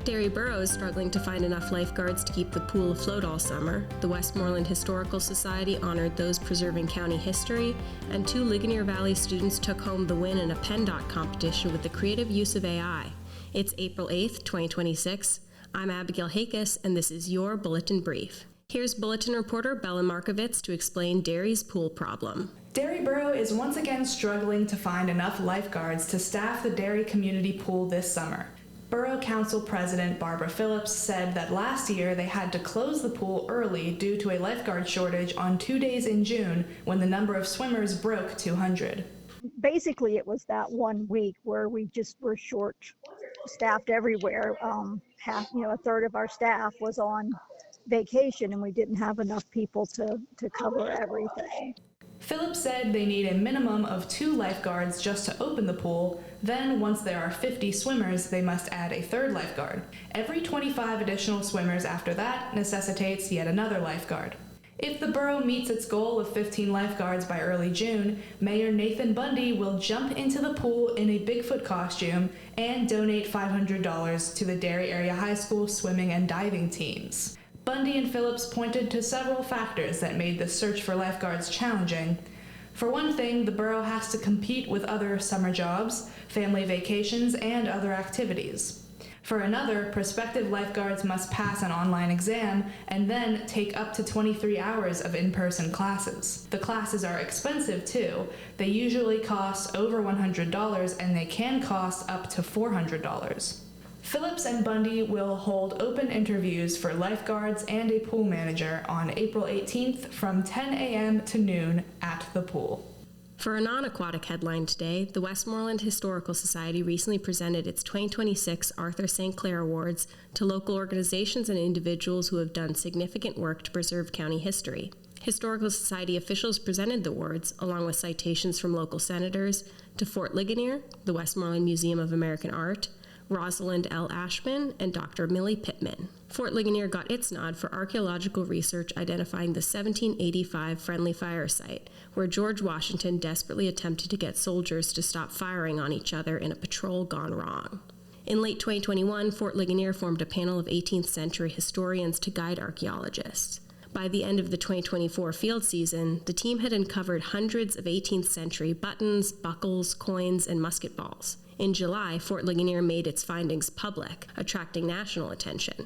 Dairy Borough is struggling to find enough lifeguards to keep the pool afloat all summer. The Westmoreland Historical Society honored those preserving county history, and 2 Ligonier Valley students took home the win in a PennDOT competition with the creative use of AI. It's April 8th, 2026. I'm Abigail Hakis, and this is your Bulletin Brief. Here's Bulletin reporter Bella Markovitz to explain Dairy's pool problem. Dairy Borough is once again struggling to find enough lifeguards to staff the Dairy community pool this summer. Borough Council President Barbara Phillips said that last year they had to close the pool early due to a lifeguard shortage on 2 days in June when the number of swimmers broke 200. Basically, it was that 1 week where we just were short-staffed everywhere. A third of our staff was on vacation and we didn't have enough people to cover everything. Phillips said they need a minimum of 2 lifeguards just to open the pool. Then, once there are 50 swimmers, they must add a 3rd lifeguard. Every 25 additional swimmers after that necessitates yet another lifeguard. If the borough meets its goal of 15 lifeguards by early June, Mayor Nathan Bundy will jump into the pool in a Bigfoot costume and donate $500 to the Dairy Area High School swimming and diving teams. Bundy and Phillips pointed to several factors that made the search for lifeguards challenging. For one thing, the borough has to compete with other summer jobs, family vacations, and other activities. For another, prospective lifeguards must pass an online exam and then take up to 23 hours of in-person classes. The classes are expensive too. They usually cost over $100 and they can cost up to $400. Phillips and Bundy will hold open interviews for lifeguards and a pool manager on April 18th from 10 a.m. to noon at the pool. For a non-aquatic headline today, the Westmoreland Historical Society recently presented its 2026 Arthur St. Clair Awards to local organizations and individuals who have done significant work to preserve county history. Historical Society officials presented the awards, along with citations from local senators, to Fort Ligonier, the Westmoreland Museum of American Art, Rosalind L. Ashman, and Dr. Millie Pittman. Fort Ligonier got its nod for archaeological research identifying the 1785 Friendly Fire site, where George Washington desperately attempted to get soldiers to stop firing on each other in a patrol gone wrong. In late 2021, Fort Ligonier formed a panel of 18th century historians to guide archaeologists. By the end of the 2024 field season, the team had uncovered hundreds of 18th century buttons, buckles, coins, and musket balls. In July, Fort Ligonier made its findings public, attracting national attention.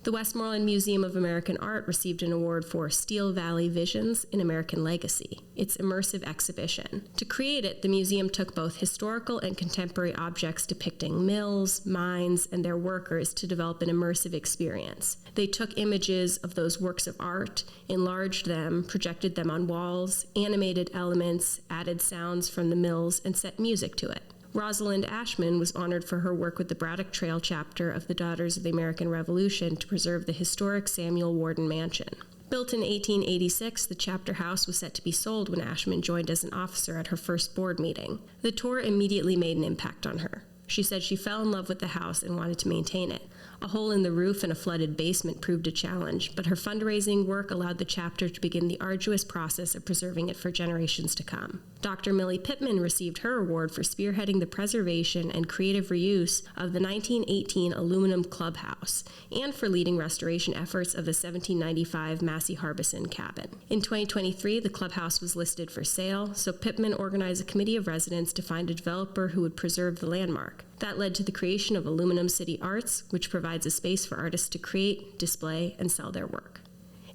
The Westmoreland Museum of American Art received an award for Steel Valley Visions in American Legacy, its immersive exhibition. To create it, the museum took both historical and contemporary objects depicting mills, mines, and their workers to develop an immersive experience. They took images of those works of art, enlarged them, projected them on walls, animated elements, added sounds from the mills, and set music to it. Rosalind Ashman was honored for her work with the Braddock Trail chapter of the Daughters of the American Revolution to preserve the historic Samuel Warden Mansion. Built in 1886, the chapter house was set to be sold when Ashman joined as an officer at her first board meeting. The tour immediately made an impact on her. She said she fell in love with the house and wanted to maintain it. A hole in the roof and a flooded basement proved a challenge, but her fundraising work allowed the chapter to begin the arduous process of preserving it for generations to come. Dr. Millie Pittman received her award for spearheading the preservation and creative reuse of the 1918 aluminum clubhouse and for leading restoration efforts of the 1795 Massey Harbison cabin. In 2023, the clubhouse was listed for sale, so Pittman organized a committee of residents to find a developer who would preserve the landmark. That led to the creation of Aluminum City Arts, which provides a space for artists to create, display, and sell their work.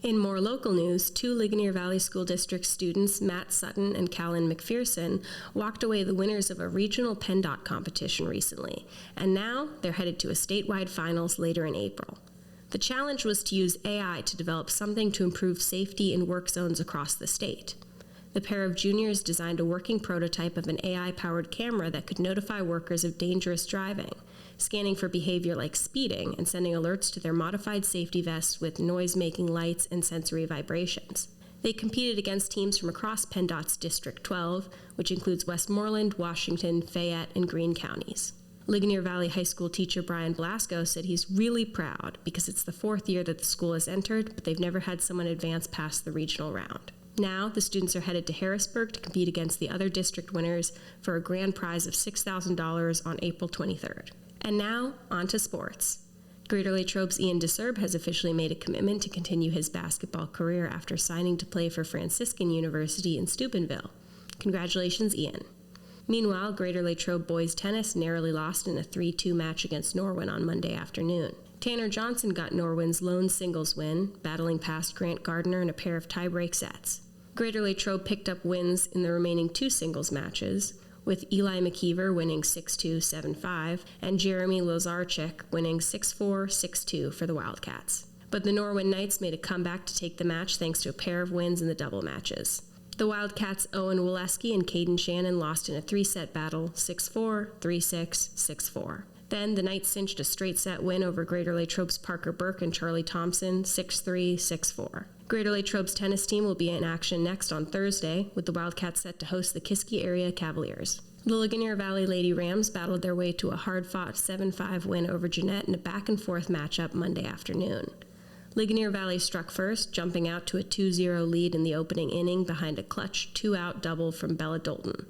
In more local news, 2 Ligonier Valley School District students, Matt Sutton and Callan McPherson, walked away the winners of a regional PennDOT competition recently, and now they're headed to a statewide finals later in April. The challenge was to use AI to develop something to improve safety in work zones across the state. The pair of juniors designed a working prototype of an AI-powered camera that could notify workers of dangerous driving, scanning for behavior like speeding and sending alerts to their modified safety vests with noise-making lights and sensory vibrations. They competed against teams from across PennDOT's District 12, which includes Westmoreland, Washington, Fayette, and Greene counties. Ligonier Valley High School teacher Brian Blasco said he's really proud because it's the 4th year that the school has entered, but they've never had someone advance past the regional round. Now, the students are headed to Harrisburg to compete against the other district winners for a grand prize of $6,000 on April 23rd. And now, on to sports. Greater Latrobe's Ian DeSerbe has officially made a commitment to continue his basketball career after signing to play for Franciscan University in Steubenville. Congratulations, Ian. Meanwhile, Greater Latrobe boys tennis narrowly lost in a 3-2 match against Norwin on Monday afternoon. Tanner Johnson got Norwin's lone singles win, battling past Grant Gardner in a pair of tie-break sets. Greater Latrobe picked up wins in the remaining 2 singles matches, with Eli McKeever winning 6-2, 7-5, and Jeremy Lozarchik winning 6-4, 6-2 for the Wildcats. But the Norwin Knights made a comeback to take the match thanks to a pair of wins in the double matches. The Wildcats' Owen Waleski and Caden Shannon lost in a 3-set battle, 6-4, 3-6, 6-4. Then the Knights cinched a straight-set win over Greater Latrobe's Parker Burke and Charlie Thompson, 6-3, 6-4. Greater Latrobe's tennis team will be in action next on Thursday, with the Wildcats set to host the Kiski area Cavaliers. The Ligonier Valley Lady Rams battled their way to a hard-fought 7-5 win over Jeanette in a back-and-forth matchup Monday afternoon. Ligonier Valley struck first, jumping out to a 2-0 lead in the opening inning behind a clutch 2-out double from Bella Dolton.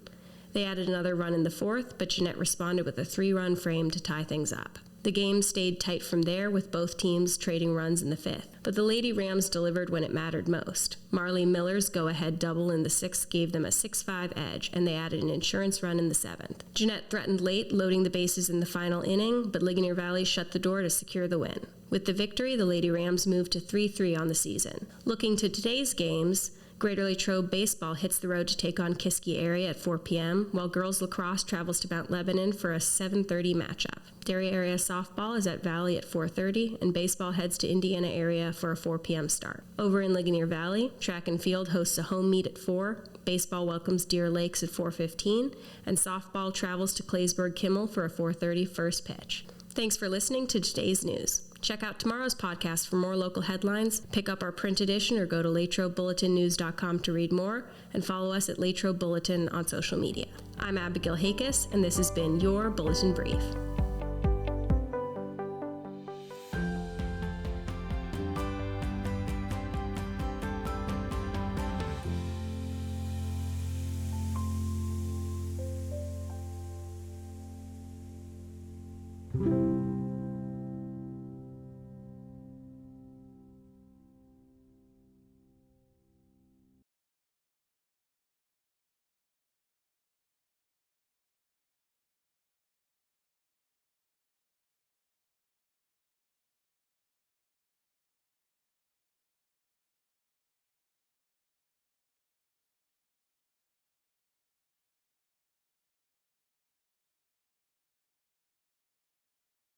They added another run in the fourth, but Jeanette responded with a 3-run frame to tie things up. The game stayed tight from there, with both teams trading runs in the fifth, but the Lady Rams delivered when it mattered most. Marley Miller's go-ahead double in the sixth gave them a 6-5 edge, and they added an insurance run in the seventh. Jeanette threatened late, loading the bases in the final inning, but Ligonier Valley shut the door to secure the win. With the victory, the Lady Rams moved to 3-3 on the season. Looking to today's games, Greater Latrobe baseball hits the road to take on Kiski area at 4 p.m., while girls lacrosse travels to Mount Lebanon for a 7:30 matchup. Derry area softball is at Valley at 4:30, and baseball heads to Indiana area for a 4 p.m. start. Over in Ligonier Valley, track and field hosts a home meet at 4, baseball welcomes Deer Lakes at 4:15, and softball travels to Claysburg-Kimmel for a 4:30 first pitch. Thanks for listening to today's news. Check out tomorrow's podcast for more local headlines, pick up our print edition, or go to LatrobeBulletinNews.com to read more, and follow us at Latrobe Bulletin on social media. I'm Abigail Hakis, and this has been your Bulletin Brief.